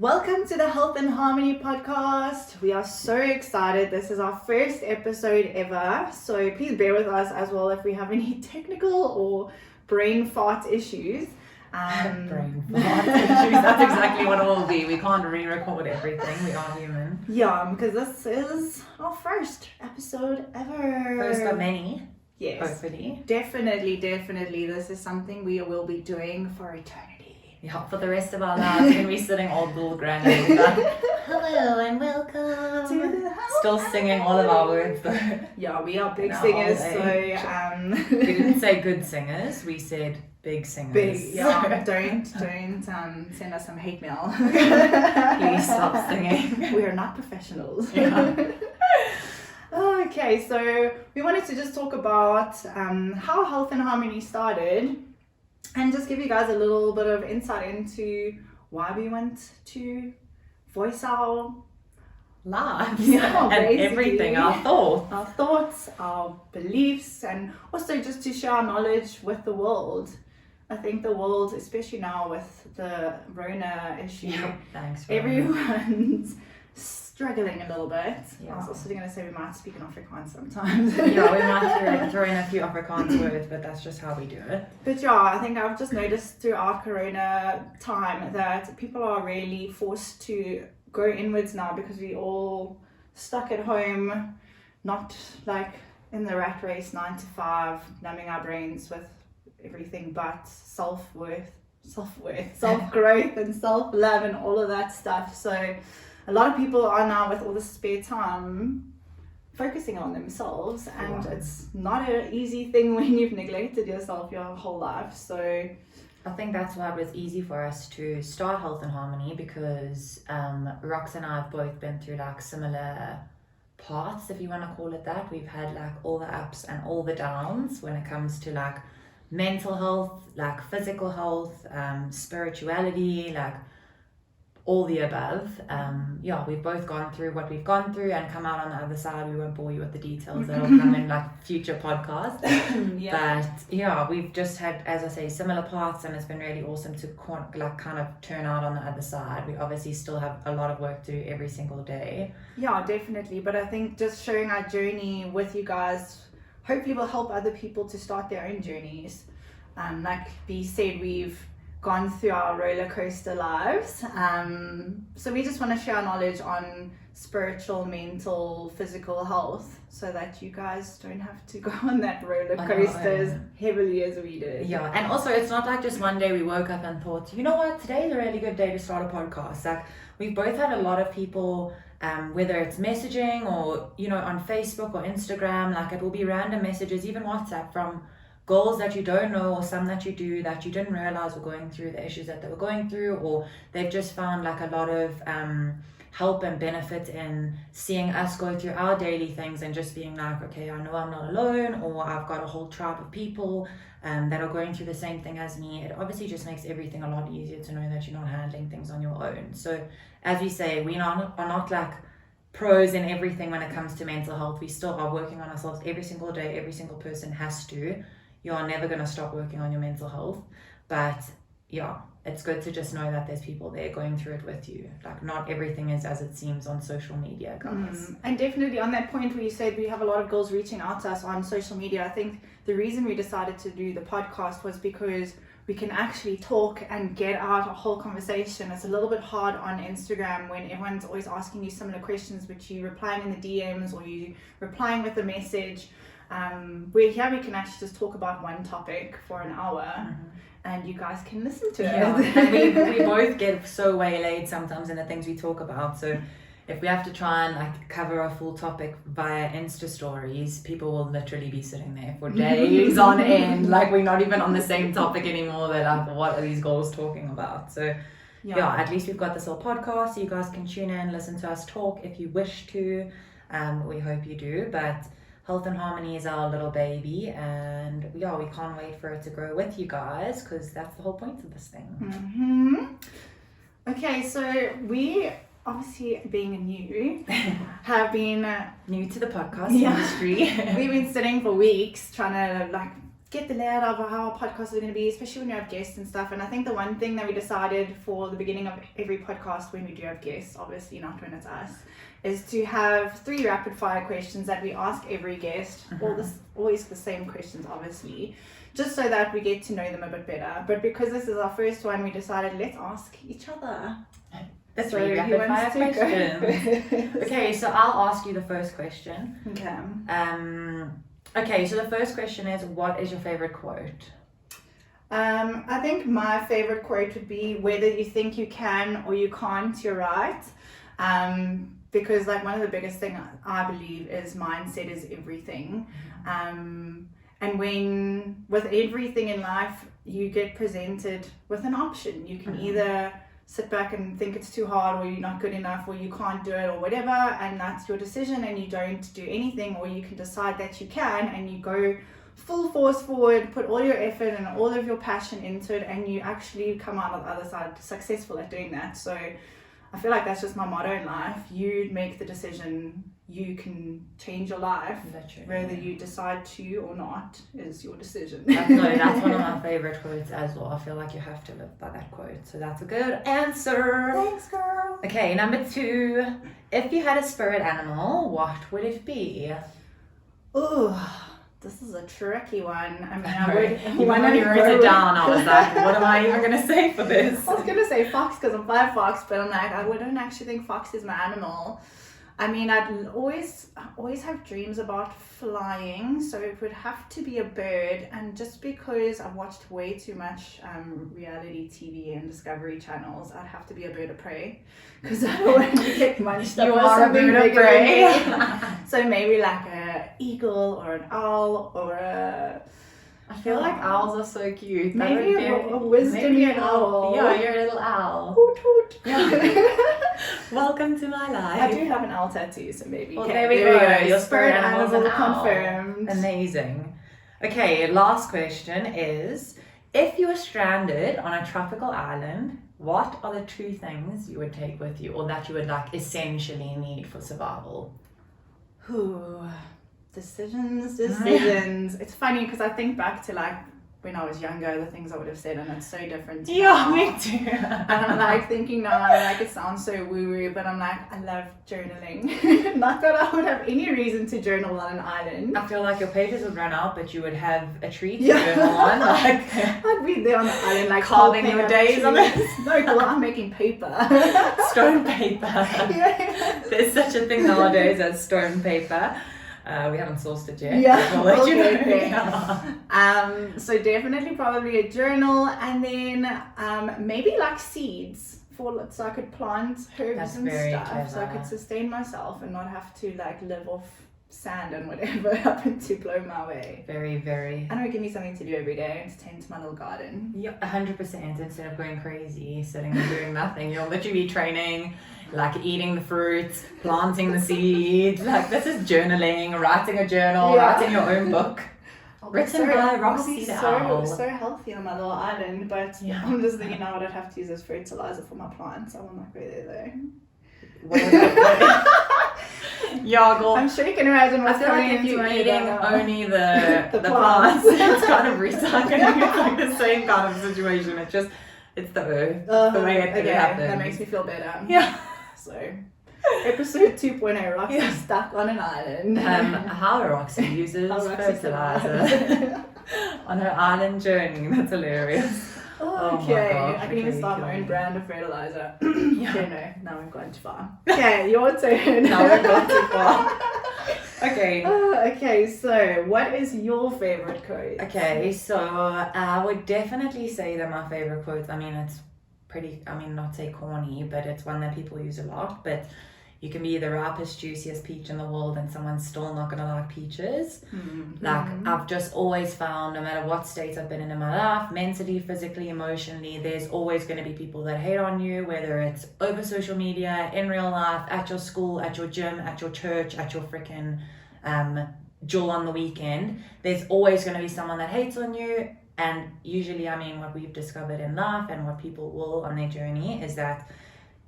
Welcome to the Health and Harmony podcast. We are so excited. This is our first episode ever. So please bear with us as well if we have any technical or brain fart issues. Brain fart issues. That's exactly what it will be. We can't re-record everything. We are human. Yeah, because this is our first episode ever. First of many. Yes. Hopefully. Definitely. This is something we will be doing for eternity. Yeah, for the rest of our lives, we're going to be sitting old little granny like, hello and welcome. To the Health Still singing all of our words though. Yeah, we are big In our singers, old so age. We didn't say good singers, we said big singers. big. Yeah, don't send us some hate mail. Please stop singing. We are not professionals. Yeah. Okay, so we wanted to just talk about how Health and Harmony started and just give you guys a little bit of insight into why we want to voice our Lives Yeah, and basically. everything, our thoughts, our beliefs, and also just to share our knowledge with the world. I think the world, especially now with the Rona issue, Yeah, thanks. For everyone's struggling a little bit. Yeah. I was also going to say we might speak in Afrikaans sometimes. Yeah, we might throw in a few Afrikaans words, but that's just how we do it. But yeah, I think I've just noticed throughout Corona time that people are really forced to go inwards now because we all stuck at home, not like in the rat race 9 to 5, numbing our brains with everything but self-worth, self-growth and self-love and all of that stuff. So a lot of people are now, with all the spare time, focusing on themselves, and Wow. it's not an easy thing when you've neglected yourself your whole life. So I think that's why it was easy for us to start Health and Harmony because Rox and I have both been through like similar paths, if you want to call it that. We've had like all the ups and all the downs when it comes to like mental health, like physical health, spirituality, like all the above. Yeah, we've both gone through what we've gone through and come out on the other side. We won't bore you with the details. That'll come in like future podcasts. But yeah, we've just had, as I say, similar paths, and it's been really awesome to kind of turn out on the other side. We obviously still have a lot of work to do every single day. Yeah, definitely. But I think just sharing our journey with you guys hopefully will help other people to start their own journeys. Like B said, we've gone through our roller coaster lives. So we just want to share our knowledge on spiritual, mental, physical health so that you guys don't have to go on that roller coaster as heavily as we did. Yeah, and also it's not like just one day we woke up and thought, you know what, today's a really good day to start a podcast. Like we've both had a lot of people, whether it's messaging or, you know, on Facebook or Instagram, like it will be random messages, even WhatsApp, from goals that you don't know or some that you do that you didn't realize were going through the issues that they were going through, or they've just found like a lot of help and benefit in seeing us go through our daily things and just being like, okay, I know I'm not alone, or I've got a whole tribe of people that are going through the same thing as me. It obviously just makes everything a lot easier to know that you're not handling things on your own. So as we say, we are not like pros in everything when it comes to mental health. We still are working on ourselves every single day. Every single person has to. You are never going to stop working on your mental health. But yeah, it's good to just know that there's people there going through it with you. Like not everything is as it seems on social media, guys. And definitely on that point where you said we have a lot of girls reaching out to us on social media, I think the reason we decided to do the podcast was because we can actually talk and get out a whole conversation. It's a little bit hard on Instagram when everyone's always asking you similar questions, but you replying in the DMs or you replying with a message. Where here we can actually just talk about one topic for an hour and you guys can listen to it. And we both get so waylaid sometimes in the things we talk about. So if we have to try and like cover a full topic via Insta stories, people will literally be sitting there for days on end. Like we're not even on the same topic anymore. They're like, what are these girls talking about? So yeah, at least we've got this little podcast so you guys can tune in, listen to us talk if you wish to. We hope you do. But Health and Harmony is our little baby, and we can't wait for it to grow with you guys, because that's the whole point of this thing. Okay, so we obviously, being new, have been new to the podcast industry. We've been sitting for weeks trying to like get the layout of how our podcast is going to be, especially when you have guests and stuff. And I think the one thing that we decided for the beginning of every podcast, when we do have guests, obviously not when it's us, is to have 3 rapid fire questions that we ask every guest. Always the same questions, obviously, just so that we get to know them a bit better. But because this is our first one, we decided let's ask each other. The 3 rapid fire questions. Okay, so I'll ask you the first question. Okay. Okay, so the first question is, what is your favorite quote? I think my favorite quote would be, whether you think you can or you can't, you're right. Because like one of the biggest thing I believe is mindset is everything. And when with everything in life, you get presented with an option. You can either sit back and think it's too hard, or you're not good enough, or you can't do it, or whatever, and that's your decision and you don't do anything. Or you can decide that you can and you go full force forward, put all your effort and all of your passion into it, and you actually come out on the other side successful at doing that. So I feel like that's just my motto in life. You make the decision, you can change your life. Whether you decide to or not is your decision. That's one of my favorite quotes as well. I feel like you have to live by that quote. So that's a good answer. Thanks, girl. Okay, number 2. If you had a spirit animal, what would it be? Oh, this is a tricky one. I mean, I would. When you wrote it down, I was like, what am I even going to say for this? I was going to say fox because I'm 5 fox, but I'm like, I wouldn't actually think fox is my animal. I mean, I'd always have dreams about flying, so it would have to be a bird. And just because I've watched way too much reality TV and Discovery channels, I'd have to be a bird of prey, because I don't want to get munched up. You are a bird of prey. So maybe like a eagle or an owl or a... I feel like owls are so cute. Maybe a wisdom owl. Yeah, you're a little owl. Hoot hoot. Yeah. Welcome to my life. I do have an owl tattoo, so maybe. Well, there we go. Your spirit animal is an owl. Confirmed. Amazing. Okay, last question is, if you were stranded on a tropical island, what are the 2 things you would take with you, or that you would like essentially need for survival? Decisions. It's funny because I think back to like when I was younger, the things I would have said, and it's so different. Yeah, now. me too. And I'm like thinking now, like it sounds so woo-woo, but I'm like, I love journaling. Not that I would have any reason to journal on an island. I feel like your pages would run out, but you would have a tree to journal on. Like, I'd be there on the island, like carving your days on it. No, well, I'm making paper. Stone paper. Yeah. There's such a thing nowadays as stone paper. We haven't sourced it yet. Yeah, we'll let you know. Okay. So definitely probably a journal, and then maybe like seeds so I could plant herbs and stuff, clever. so I could sustain myself and not have to like live off sand and whatever happened to blow my way. Very, very. And it would give me something to do every day to tend to my little garden. Yeah, 100%. Instead of going crazy, sitting and doing nothing, you'll literally be training, like eating the fruits, planting the seeds. Like this is journaling, writing a journal, writing your own book. Written by Roxy the Owl. So healthy on my little island, but I'm just thinking now what I'd have to use as fertilizer for my plants. I will not go there though. Yeah, girl. I'm sure you can imagine what's I feel like coming if you're into eating it, only the plants, it's kind of recycling. It's like the same kind of situation. It's the earth. The way it happens. That makes me feel better. Yeah. So, episode 2.0, Roxy stuck on an island. How Roxy uses fertilizer on her island journey. That's hilarious. Oh, okay, I can even start my own brand of fertilizer. Okay, no, now we've gone too far. Okay, your turn. Now we've gone too far. Okay. Okay, so what is your favorite quote? Okay, so I would definitely say that my favorite quote, I mean, it's pretty, not say corny, but it's one that people use a lot, but you can be the ripest, juiciest peach in the world and someone's still not gonna like peaches. Mm-hmm. Like, I've just always found, no matter what state I've been in my life, mentally, physically, emotionally, there's always gonna be people that hate on you, whether it's over social media, in real life, at your school, at your gym, at your church, at your freaking jewel on the weekend. There's always gonna be someone that hates on you. And usually, what we've discovered in life and what people will on their journey is that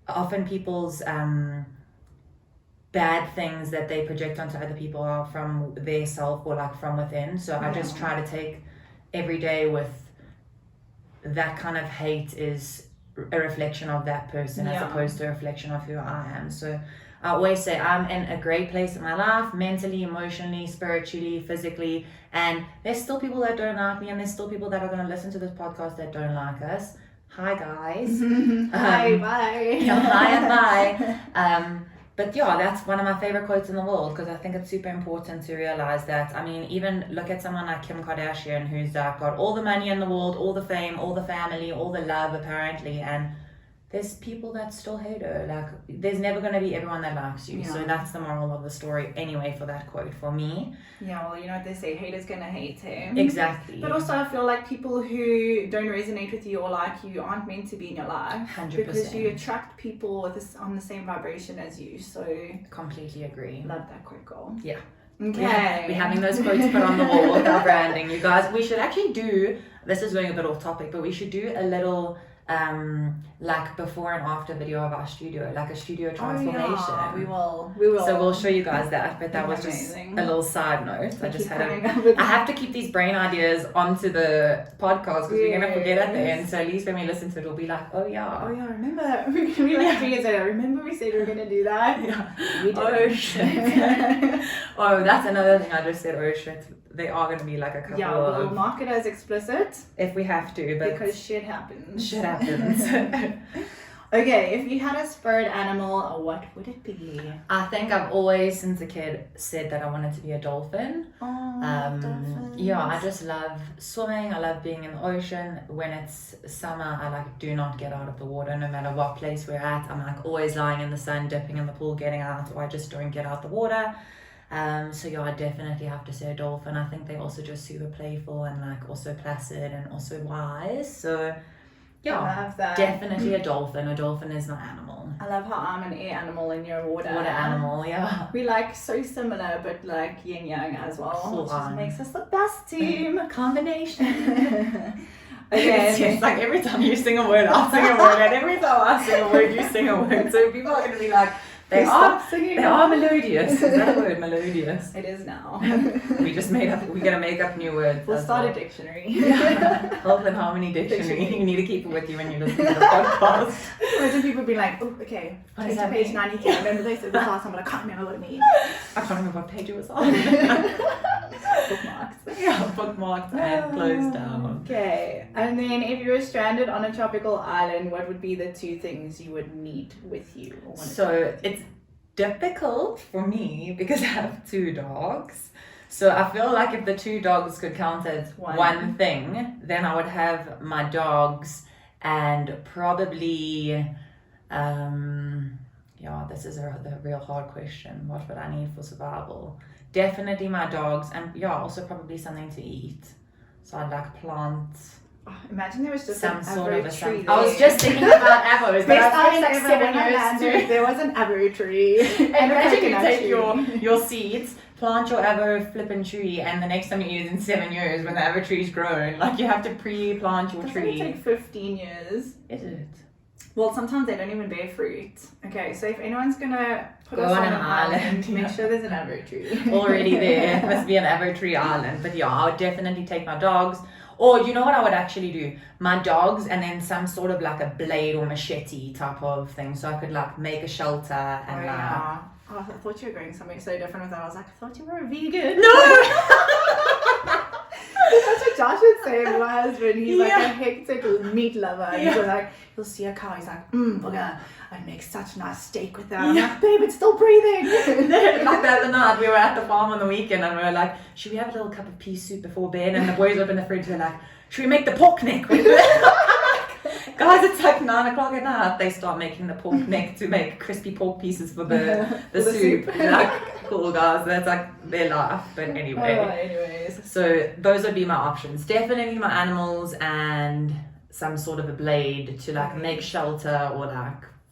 often people's bad things that they project onto other people are from their self or like from within. So I just try to take every day with that kind of hate is a reflection of that person as opposed to a reflection of who I am. So I always say I'm in a great place in my life, mentally, emotionally, spiritually, physically, and there's still people that don't like me, and there's still people that are going to listen to this podcast that don't like us. Hi guys. Hi, bye. Hi and bye. But yeah, that's one of my favorite quotes in the world, because I think it's super important to realize that. I mean, even look at someone like Kim Kardashian, who's got all the money in the world, all the fame, all the family, all the love apparently, and there's people that still hate her. Like, there's never going to be everyone that likes you. So that's the moral of the story anyway for that quote for me. Yeah, well, you know what they say, haters gonna hate him. Exactly. But also I feel like people who don't resonate with you or like you aren't meant to be in your life. 100%. Because you attract people with this, on the same vibration as you. So completely agree. Love that quote, girl. Yeah. Okay. We're having those quotes put on the wall with our branding. You guys, we should actually do, this is going a bit off topic, but we should do a little like before and after video of our studio, like a studio transformation. Oh, yeah. We will. So we'll show you guys that, but that was amazing. Just a little side note. I have to keep these brain ideas onto the podcast because we're gonna forget at the end. So at least when we listen to it, we'll be like, oh yeah, remember we're gonna be like 3 years later. Remember we said we were gonna do that? Yeah. We did. Oh shit. Oh, that's another thing I just said. Oh shit. They are going to be like a couple of... we'll mark it as explicit. If we have to, but... Because shit happens. Shit happens. Okay, if you had a spirit animal, what would it be? I think I've always, since a kid, said that I wanted to be a dolphin. Oh, dolphins. Yeah, I just love swimming. I love being in the ocean. When it's summer, I do not get out of the water, no matter what place we're at. I'm always lying in the sun, dipping in the pool, getting out, or I just don't get out the water. So yeah, I definitely have to say a dolphin. I think they're also just super playful and also placid and also wise. So yeah, I love that. Definitely a dolphin. A dolphin is my animal. I love how I'm an air animal and you're a water animal. Yeah. We so similar, but yin yang as well, which just makes us the best team combination. Okay. It's like every time you sing a word, I'll sing a word, and every time I sing a word, you sing a word. So people are going to be like, they are melodious. Is that a word, melodious? It is now. We're gonna make up new words. We'll start a dictionary. Yeah. Health and Harmony Dictionary. You need to keep it with you when you listen to the podcast. Imagine people be like, oh, okay, what turn to page 93. I remember they said this last time, but I can't remember what it means. I can't remember what page it was on. Bookmarks. Yeah, bookmarked and closed down. Okay, and then if you were stranded on a tropical island, what would be the 2 things you would need with you? So it's difficult for me because I have 2 dogs. So I feel like if the 2 dogs could count as one thing, then I would have my dogs and probably, this is the real hard question. What would I need for survival? Definitely my dogs, and also probably something to eat. So I'd like plants. Oh, imagine there was just some an sort of a tree. I was just thinking about avos, but I spent 7 years too. There was an avo tree. Imagine you take your seeds, plant your avo flippin' tree, and the next time you use in 7 years when the avo tree's grown, you have to pre-plant your tree. It take 15 years. Is it? Well, sometimes they don't even bear fruit. Okay, so if anyone's gonna put us on an island, make sure there's an avo tree. Already there. Must be an avo tree island. But yeah, I would definitely take my dogs. Or you know what I would actually do? My dogs and then some sort of a blade or machete type of thing. So I could make a shelter and I thought you were going somewhere so different with that. I was like, I thought you were a vegan. No! That's what Josh would say to my husband. He's a hectic meat lover. And he's he'll see a cow. He's like, I'd make such a nice steak with that. I'm like, babe, it's still breathing. Like the other night, we were at the farm on the weekend and we were like, should we have a little cup of pea soup before bed? And the boys opened the fridge. They're like, should we make the pork neck with it? Guys, it's 9 o'clock at night. They start making the pork neck to make crispy pork pieces for the soup. Cool, guys. That's their life. But anyway. Anyways. So those would be my options. Definitely my animals and some sort of a blade to make shelter or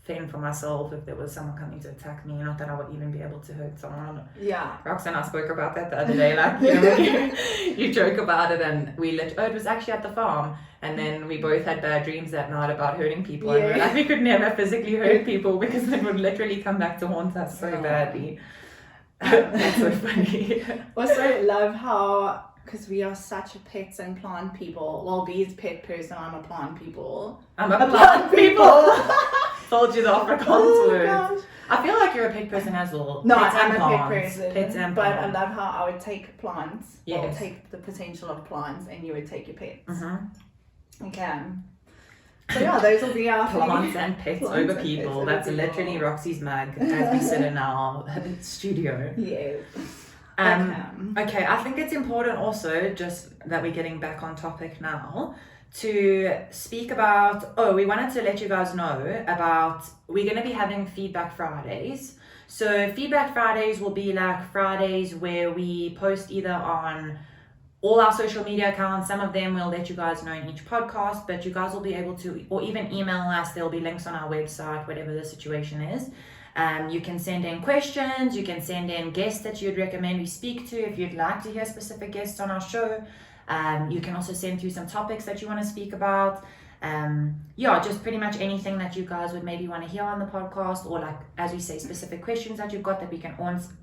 fend for myself if there was someone coming to attack me. Not that I would even be able to hurt someone. Yeah. Roxanne and I spoke about that the other day. You joke about it and it was actually at the farm. And then we both had bad dreams that night about hurting people. And we're we could never physically hurt people because they would literally come back to haunt us so badly. That's so funny. Also love how because we are such a pets and plant people. Well, B's pet person, I'm a plant people. I'm a plant people. Told you the Afrikaans word. Gosh. I feel like you're a pet person as well. No, Pets I'm and a pet plants. person. Pets and but plants. I love how I would take plants, or Yes. take the potential of plants, and you would take your pets. Mm-hmm. Okay. So yeah, those will be our Plants three. and pets Plants over and people. pets over That's people. literally Roxy's mug as we sit in our studio. Yes. Okay, I think it's important also, just that we're getting back on topic now, to speak about, we wanted to let you guys know about, we're going to be having Feedback Fridays. So Feedback Fridays will be like Fridays where we post either on all our social media accounts. Some of them we'll let you guys know in each podcast, but you guys will be able to, or even email us. There'll be links on our website, whatever the situation is. You can send in questions, you can send in guests that you'd recommend we speak to if you'd like to hear specific guests on our show. You can also send through some topics that you want to speak about. Just pretty much anything that you guys would maybe want to hear on the podcast, or like, as we say, specific questions that you've got that we can answer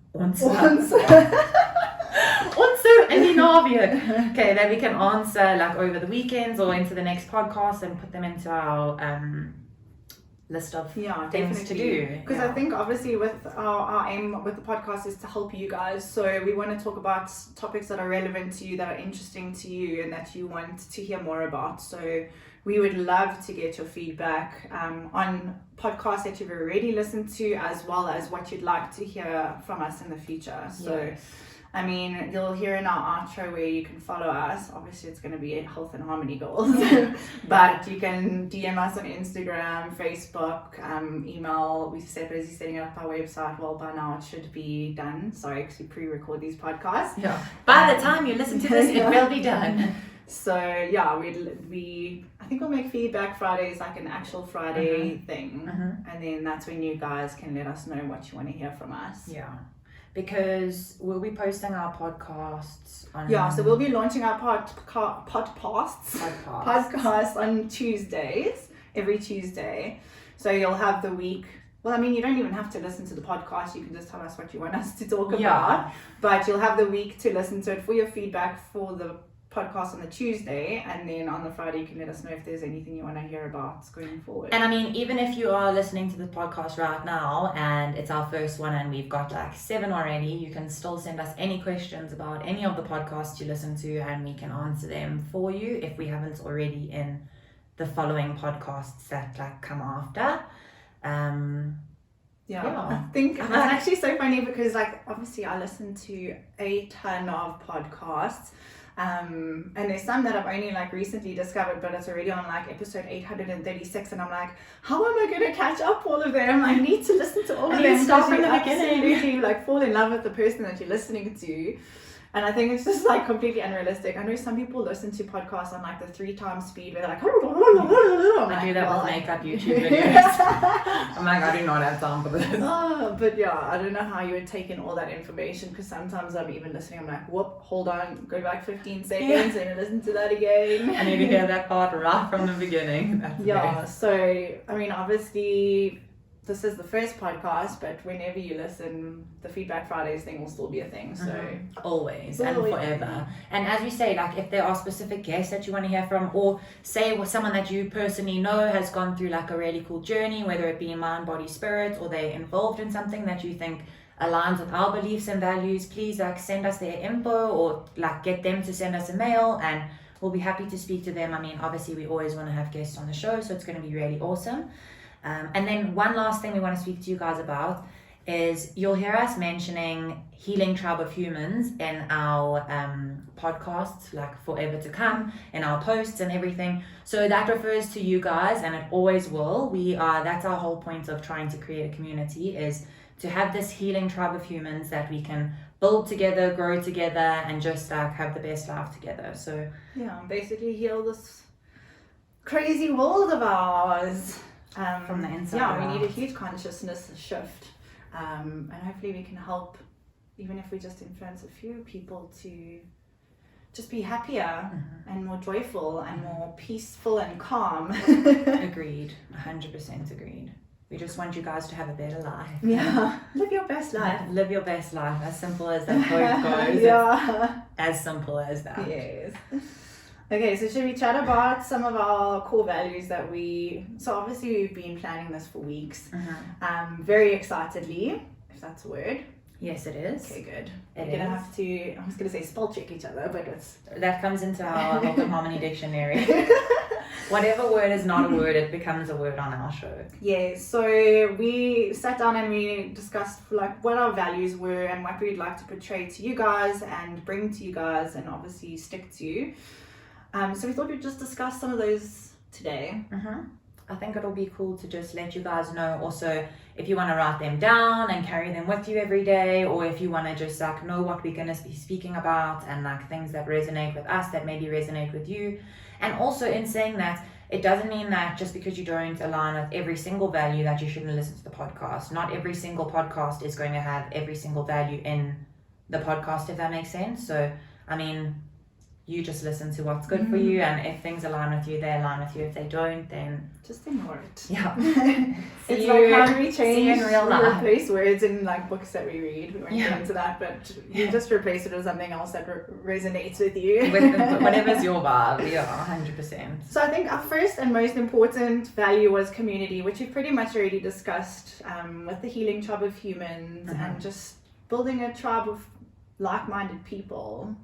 any Norwegian. Okay, that we can answer like over the weekends or into the next podcast and put them into our list of things to do. Because I think obviously with our aim with the podcast is to help you guys. So we want to talk about topics that are relevant to you, that are interesting to you, and that you want to hear more about. So we would love to get your feedback on podcasts that you've already listened to, as well as what you'd like to hear from us in the future. So yes. I mean, you'll hear in our outro where you can follow us. Obviously, it's going to be Health and Harmony goals. But you can DM us on Instagram, Facebook, email. We're busy setting up our website. Well, by now it should be done. Sorry, because we pre-record these podcasts. Yeah. By the time you listen to this, it will be done. So, yeah, I think we'll make Feedback Fridays like an actual Friday thing. And then that's when you guys can let us know what you want to hear from us. Yeah. Because we'll be posting our podcasts on... Yeah, so we'll be launching our podcasts on Tuesdays, every Tuesday. So you'll have the week... Well, I mean, you don't even have to listen to the podcast. You can just tell us what you want us to talk about. But you'll have the week to listen to it for your feedback for the podcast on the Tuesday, and then on the Friday you can let us know if there's anything you want to hear about going forward. And I mean, even if you are listening to the podcast right now and it's our first one and we've got like 7 already, you can still send us any questions about any of the podcasts you listen to, and we can answer them for you if we haven't already in the following podcasts that like come after. I think that's actually so funny because like obviously I listen to a ton of podcasts. And there's some that I've only like recently discovered, but it's already on like episode 836, and I'm like, how am I going to catch up all of them? I need to listen to all of them. Start from the beginning. beginning. Absolutely like fall in love with the person that you're listening to. And I think it's just like completely unrealistic. I know some people listen to podcasts on like the 3x speed where they're like, I do that with makeup YouTube videos. I'm like, I do not have time for this. But yeah, I don't know how you would take in all that information, because sometimes I'm even listening, I'm like, whoop, hold on, go back 15 seconds and listen to that again. I need to hear that part right from the beginning. That's so I mean, obviously this is the first podcast, but whenever you listen, the Feedback Fridays thing will still be a thing. So always and forever. And as we say, like if there are specific guests that you want to hear from, or say with someone that you personally know has gone through like a really cool journey, whether it be mind, body, spirit, or they're involved in something that you think aligns with our beliefs and values, please like send us their info, or like get them to send us a mail, and we'll be happy to speak to them. I mean, obviously we always want to have guests on the show, so it's going to be really awesome. And then one last thing we want to speak to you guys about is you'll hear us mentioning Healing Tribe of Humans in our podcasts, like forever to come, in our posts and everything. So that refers to you guys, and it always will. That's our whole point of trying to create a community, is to have this healing tribe of humans that we can build together, grow together, and just like have the best life together. So basically heal this crazy world of ours. From the inside out. We need a huge consciousness shift, and hopefully we can help, even if we just influence a few people to just be happier and more joyful and more peaceful and calm. Agreed, 100% agreed. We just want you guys to have a better life. Yeah, live your best life. Live your best life. As simple as that quote goes. Yeah. As simple as that. Yes. Okay, so should we chat about some of our core values so obviously we've been planning this for weeks, very excitedly, if that's a word. Yes, it is. Okay, good. It We're gonna is. have to, I was gonna say spell check each other, but it's... That comes into our Health and Harmony dictionary. Whatever word is not a word, it becomes a word on our show. Yeah, so we sat down and we discussed like what our values were and what we'd like to portray to you guys and bring to you guys and obviously stick to. So we thought we'd just discuss some of those today. I think it'll be cool to just let you guys know also if you want to write them down and carry them with you every day, or if you want to just like know what we're going to be speaking about and like things that resonate with us that maybe resonate with you. And also in saying that, it doesn't mean that just because you don't align with every single value that you shouldn't listen to the podcast. Not every single podcast is going to have every single value in the podcast, if that makes sense. So, I mean, you just listen to what's good for you, and if things align with you, they align with you. If they don't, then just ignore it. Yeah. It's like how do we change in real life. replace words in like books that we read. We won't get into that, but you just replace it with something else that resonates with you. Whatever's your vibe. Yeah, 100%. So I think our first and most important value was community, which we've pretty much already discussed with the Healing Tribe of Humans and just building a tribe of like-minded people.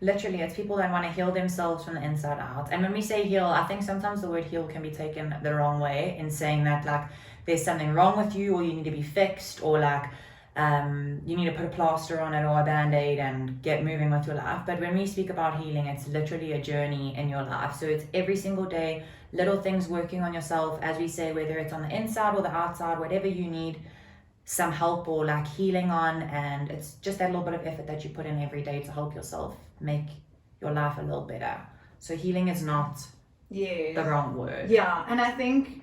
Literally, it's people that want to heal themselves from the inside out. And when we say heal, I think sometimes the word heal can be taken the wrong way in saying that like there's something wrong with you, or you need to be fixed, or like you need to put a plaster on it or a band-aid and get moving with your life. But when we speak about healing, it's literally a journey in your life. So it's every single day, little things working on yourself, as we say, whether it's on the inside or the outside, whatever you need some help or like healing on. And it's just that little bit of effort that you put in every day to help yourself make your life a little better. So healing is not the wrong word. Yeah, and I think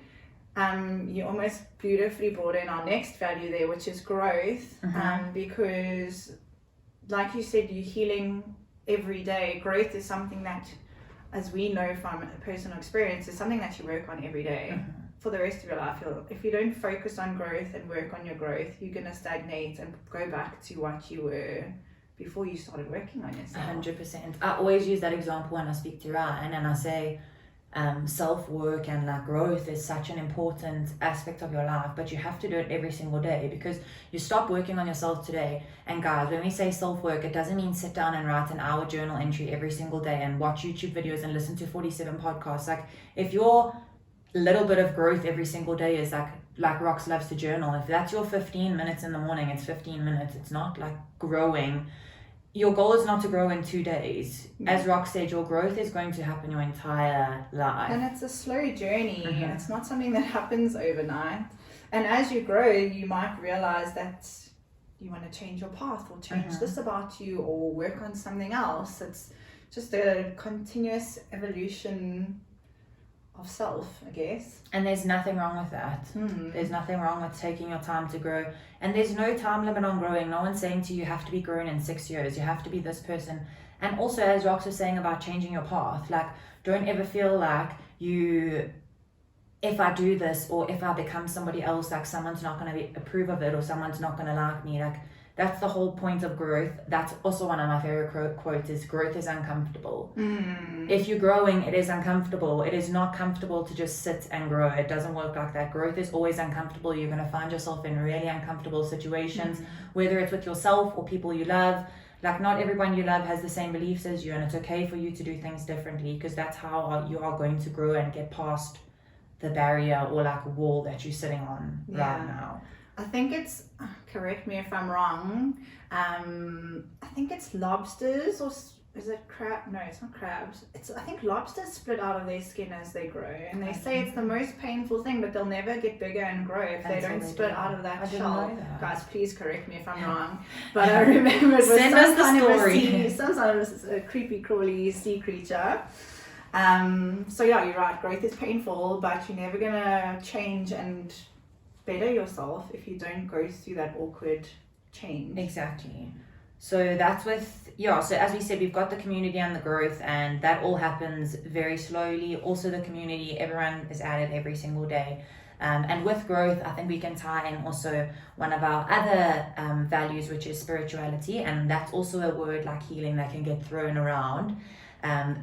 you almost beautifully brought in our next value there, which is growth. Because like you said, you're healing every day. Growth is something that, as we know from personal experience, is something that you work on every day for the rest of your life. If you don't focus on growth and work on your growth, you're going to stagnate and go back to what you were before you started working on yourself. 100%. I always use that example when I speak to Ryan, and I say self-work and like growth is such an important aspect of your life, but you have to do it every single day, because you stop working on yourself today. And guys, when we say self-work, it doesn't mean sit down and write an hour journal entry every single day and watch YouTube videos and listen to 47 podcasts. Like if your little bit of growth every single day is like Rox loves to journal, if that's your 15 minutes in the morning, it's 15 minutes. It's not like growing. Your goal is not to grow in 2 days. As Rox said, your growth is going to happen your entire life. And it's a slow journey. It's not something that happens overnight. And as you grow, you might realize that you want to change your path or change this about you or work on something else. It's just a continuous evolution of self, I guess. And there's nothing wrong with that. There's nothing wrong with taking your time to grow. And there's no time limit on growing. No one's saying to you have to be grown in 6 years. You have to be this person. And also, as Rox was saying about changing your path, like don't ever feel like if I do this or if I become somebody else, like someone's not going to approve of it or someone's not going to like me. Like that's the whole point of growth. That's also one of my favorite quotes is growth is uncomfortable. If you're growing, it is uncomfortable. It is not comfortable to just sit and grow. It doesn't work like that. Growth is always uncomfortable. You're going to find yourself in really uncomfortable situations, whether it's with yourself or people you love. Like not everyone you love has the same beliefs as you, and it's okay for you to do things differently, because that's how you are going to grow and get past the barrier or like a wall that you're sitting on right now. I think it's, correct me if I'm wrong, I think it's lobsters, or is it crab? No, it's not crabs. I think lobsters split out of their skin as they grow, and they say it's the most painful thing, but they'll never get bigger and grow if they don't split out of that shell. Guys, please correct me if I'm wrong, but I remember it was Send us the story. Some kind of a creepy crawly sea creature. So yeah, you're right, growth is painful, but you're never gonna change and better yourself if you don't go through that awkward change. Exactly. So that's so as we said, we've got the community and the growth, and that all happens very slowly. Also the community, everyone is added every single day. And with growth, I think we can tie in also one of our other values, which is spirituality. And that's also a word like healing that can get thrown around.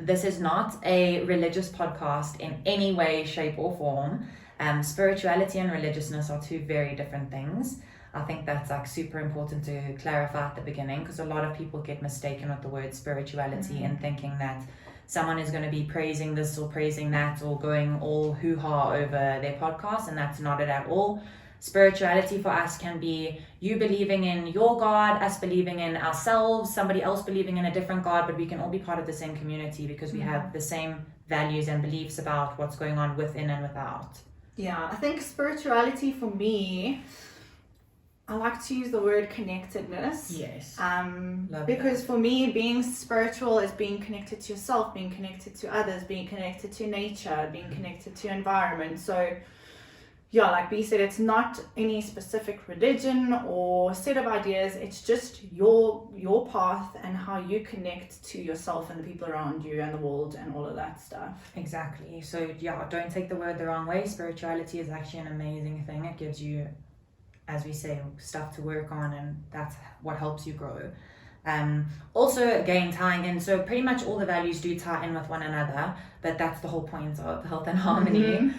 This is not a religious podcast in any way, shape, or form. Spirituality and religiousness are two very different things. I think that's like super important to clarify at the beginning, because a lot of people get mistaken with the word spirituality and thinking that someone is going to be praising this or praising that or going all hoo-ha over their podcast, and that's not it at all. Spirituality for us can be you believing in your God, us believing in ourselves, somebody else believing in a different God, but we can all be part of the same community because we have the same values and beliefs about what's going on within and without. Yeah, I think spirituality for me, I like to use the word connectedness. Yes. Because for me, being spiritual is being connected to yourself, being connected to others, being connected to nature, being connected to environment. So yeah, like B said, it's not any specific religion or set of ideas. It's just your path and how you connect to yourself and the people around you and the world and all of that stuff. Exactly. So yeah, don't take the word the wrong way. Spirituality is actually an amazing thing. It gives you, as we say, stuff to work on, and that's what helps you grow. Also, again, tying in, so pretty much all the values do tie in with one another, but that's the whole point of health and harmony.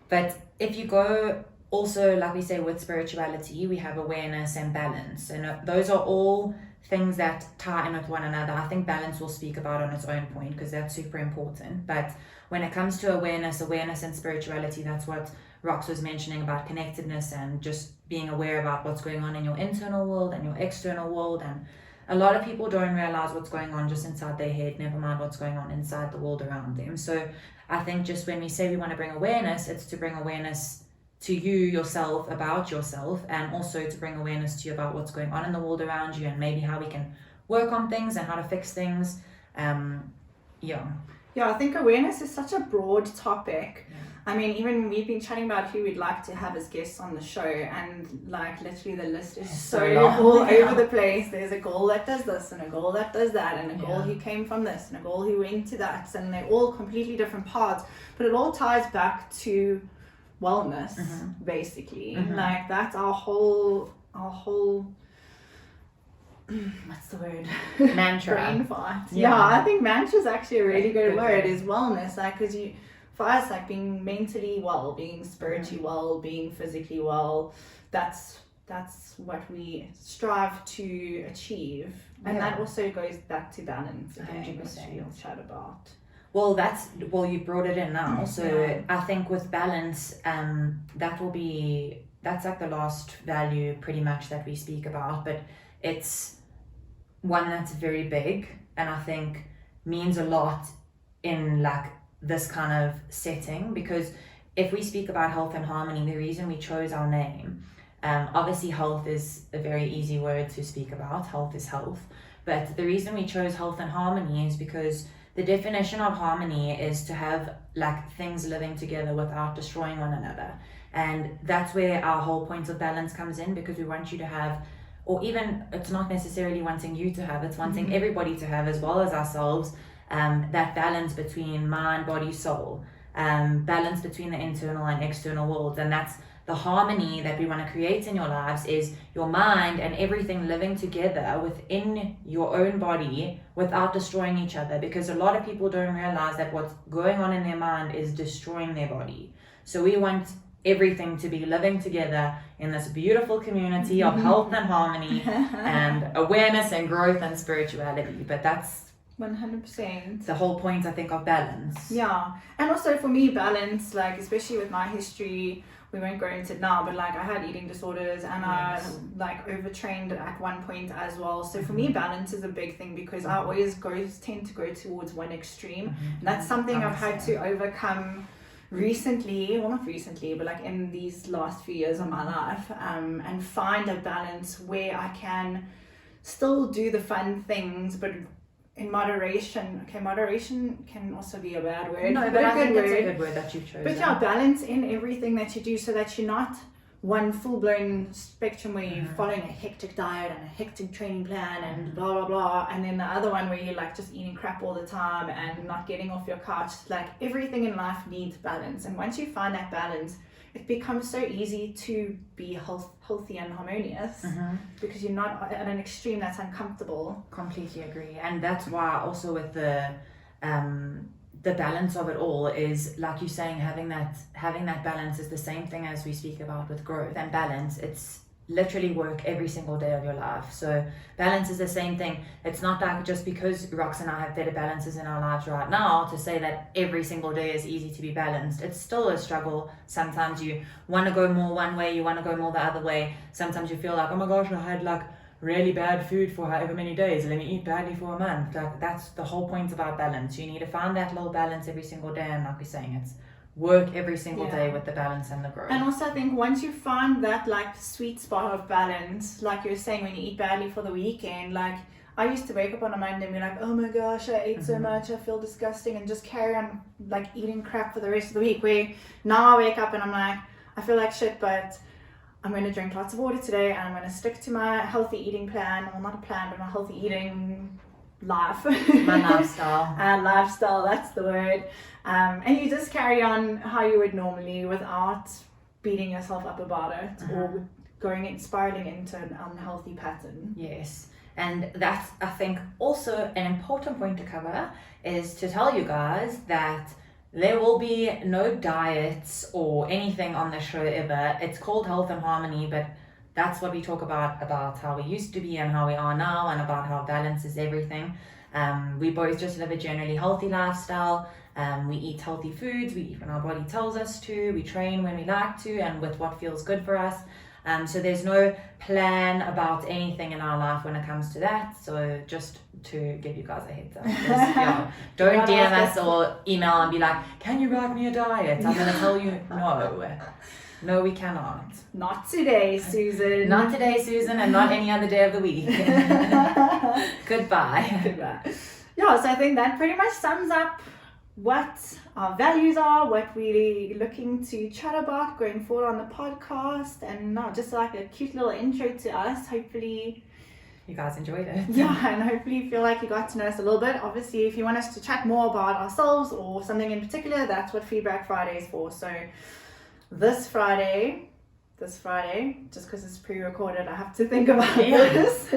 But if you go also, like we say, with spirituality, we have awareness and balance, and those are all things that tie in with one another. I think balance we'll speak about on its own point because that's super important. But when it comes to awareness and spirituality, that's what Rox was mentioning about connectedness and just being aware about what's going on in your internal world and your external world. And a lot of people don't realize what's going on just inside their head, never mind what's going on inside the world around them. So I think just when we say we want to bring awareness, it's to bring awareness to you yourself, about yourself, and also to bring awareness to you about what's going on in the world around you and maybe how we can work on things and how to fix things. Yeah, I think awareness is such a broad topic. I mean, even we've been chatting about who we'd like to have as guests on the show, and like literally the list is so all over the place. There's a girl that does this and a girl that does that and a girl who came from this and a girl who went to that, and they're all completely different paths, but it all ties back to wellness, basically. Like that's our whole what's the word? Mantra. Brain fart. Yeah, I think mantra is actually a really good word. Is wellness, like, because you, for us, like being mentally well, being spiritually well, being physically well, that's what we strive to achieve, and that also goes back to balance again, which we'll chat about. Well, you brought it in now. So I think with balance, that's like the last value pretty much that we speak about, but it's one that's very big and I think means a lot in like this kind of setting, because if we speak about health and harmony, the reason we chose our name, obviously health is a very easy word to speak about. Health is health, but the reason we chose health and harmony is because the definition of harmony is to have like things living together without destroying one another. And that's where our whole point of balance comes in, because we want you to have, or even it's not necessarily wanting you to have, it's wanting everybody to have, as well as ourselves, that balance between mind, body, soul, balance between the internal and external worlds. And that's the harmony that we want to create in your lives, is your mind and everything living together within your own body without destroying each other, because a lot of people don't realize that what's going on in their mind is destroying their body. So we want everything to be living together in this beautiful community of health and harmony and awareness and growth and spirituality. But that's 100% the whole point, I think, of balance. Yeah, and also for me, balance, like especially with my history, we won't go into it now, but like I had eating disorders and I like overtrained at one point as well. So for me, balance is a big thing, because I always tend to go towards one extreme. And that's something I've had to overcome recently, well not recently, but like in these last few years of my life, and find a balance where I can still do the fun things, but in moderation. Okay, moderation can also be a bad word. No, but I think that's a good word that you've chosen. But yeah, balance in everything that you do, so that you're not one full-blown spectrum where you're following a hectic diet and a hectic training plan and blah blah blah, and then the other one where you're like just eating crap all the time and not getting off your couch. Like everything in life needs balance, and once you find that balance, it becomes so easy to be healthy and harmonious because you're not at an extreme that's uncomfortable. Completely agree. And that's why also with the balance of it all is, like you're saying, having that balance is the same thing as we speak about with growth and balance. It's literally work every single day of your life. So balance is the same thing. It's not like just because Rox and I have better balances in our lives right now to say that every single day is easy to be balanced. It's still a struggle. Sometimes you want to go more one way, you want to go more the other way. Sometimes you feel like, oh my gosh, I had like really bad food for however many days, let me eat badly for a month. Like, that's the whole point about balance. You need to find that little balance every single day, and like we're saying, it's work every single day with the balance and the growth. And also I think once you find that like sweet spot of balance, like you're saying, when you eat badly for the weekend, like I used to wake up on a Monday and be like, oh my gosh, I ate so much, I feel disgusting, and just carry on like eating crap for the rest of the week. Where now I wake up and I'm like, I feel like shit, but I'm going to drink lots of water today and I'm going to stick to my healthy eating plan, well not a plan, but my healthy eating life. My lifestyle. Lifestyle, that's the word. And you just carry on how you would normally without beating yourself up about it or spiraling into an unhealthy pattern. Yes. And that's, I think, also an important point to cover is to tell you guys that there will be no diets or anything on the show ever. It's called Health and Harmony, but that's what we talk about how we used to be and how we are now, and about how balance is everything. We both just live a generally healthy lifestyle. We eat healthy foods, we eat when our body tells us to, we train when we like to and with what feels good for us. So there's no plan about anything in our life when it comes to that. So just to give you guys a heads up, don't DM us or email and be like, can you write me a diet? I'm going to tell you no, we cannot. Not today, Susan. Not today, Susan, and not any other day of the week. Goodbye. Yeah, so I think that pretty much sums up what our values are, what we're looking to chat about going forward on the podcast, and just like a cute little intro to us. Hopefully you guys enjoyed it. Yeah, and hopefully you feel like you got to know us a little bit. Obviously, if you want us to chat more about ourselves or something in particular, that's what Feedback Friday is for. So this Friday, just because it's pre-recorded, I have to think about this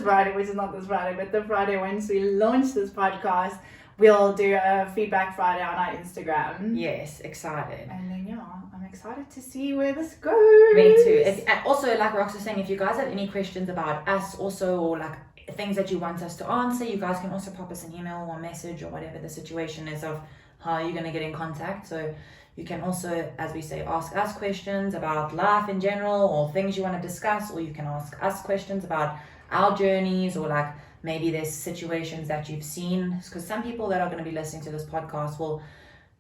Friday, which is not this Friday, but the Friday once we launch this podcast, we'll do a Feedback Friday on our Instagram. Yes, excited. And then, I'm excited to see where this goes. Me too. And also, like Rox was saying, if you guys have any questions about us also, or like things that you want us to answer, you guys can also pop us an email or message or whatever the situation is of how you're going to get in contact. So you can also, as we say, ask us questions about life in general or things you want to discuss, or you can ask us questions about our journeys, or like maybe there's situations that you've seen, because some people that are going to be listening to this podcast will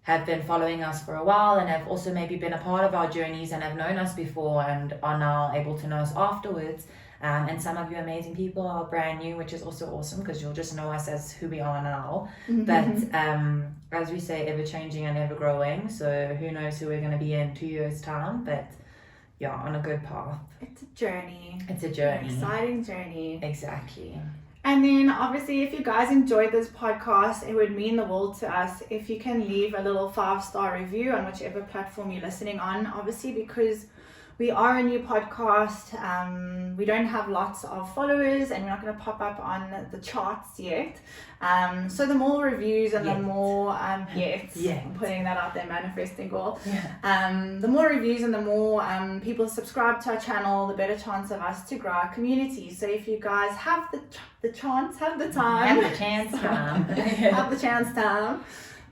have been following us for a while and have also maybe been a part of our journeys and have known us before and are now able to know us afterwards. And some of you amazing people are brand new, which is also awesome because you'll just know us as who we are now. But as we say, ever changing and ever growing. So who knows who we're going to be in 2 years' time, but yeah, on a good path. It's a journey. It's a journey. An exciting journey. Exactly. And then obviously if you guys enjoyed this podcast, it would mean the world to us if you can leave a little 5-star review on whichever platform you're listening on, obviously, because we are a new podcast. We don't have lots of followers and we're not going to pop up on the charts yet. So the more reviews and the more, I'm putting that out there, manifesting goal. The more reviews and the more people subscribe to our channel, the better chance of us to grow our community. So if you guys have the chance,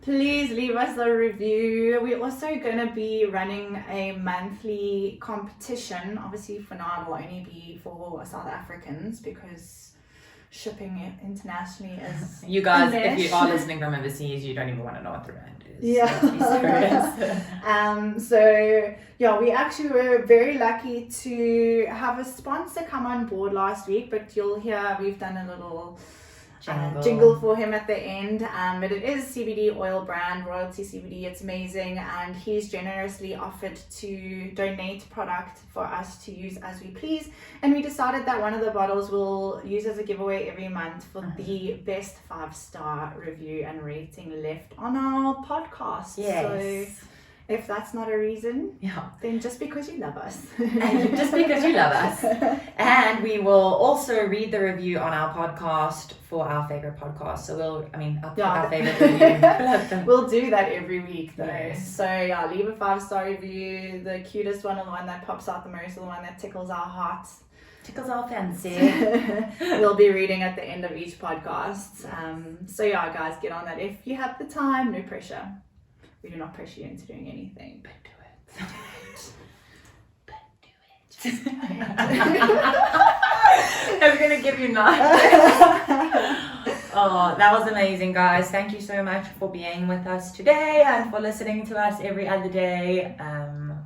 please leave us a review. We're also going to be running a monthly competition. Obviously, for now, it will only be for South Africans because shipping it internationally is... You guys, if you are listening from overseas, you don't even want to know what the rand is. We actually were very lucky to have a sponsor come on board last week, but you'll hear we've done a little... jingle for him at the end, but it is CBD oil brand, Royalty CBD. It's amazing, and he's generously offered to donate product for us to use as we please, and we decided that one of the bottles we'll use as a giveaway every month for the best 5-star review and rating left on our podcast. So If that's not a reason, Yeah. then just because you love us. Just because you love us. And we will also read the review on our podcast for our favorite podcast. So our favorite review. We'll do that every week though. Yes. So yeah, leave a 5-star review. The cutest one, or the one that pops out the most, or the one that tickles our hearts. Tickles our fancy. We'll be reading at the end of each podcast. So yeah, guys, get on that if you have the time. No pressure. We do not pressure you into doing anything. But do it. Just do it. I'm gonna give you none. Oh, that was amazing, guys. Thank you so much for being with us today and for listening to us every other day.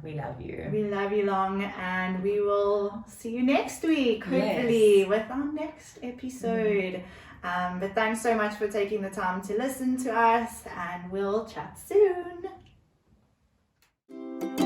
We love you. We love you long, and we will see you next week, hopefully, with our next episode. But thanks so much for taking the time to listen to us, and we'll chat soon.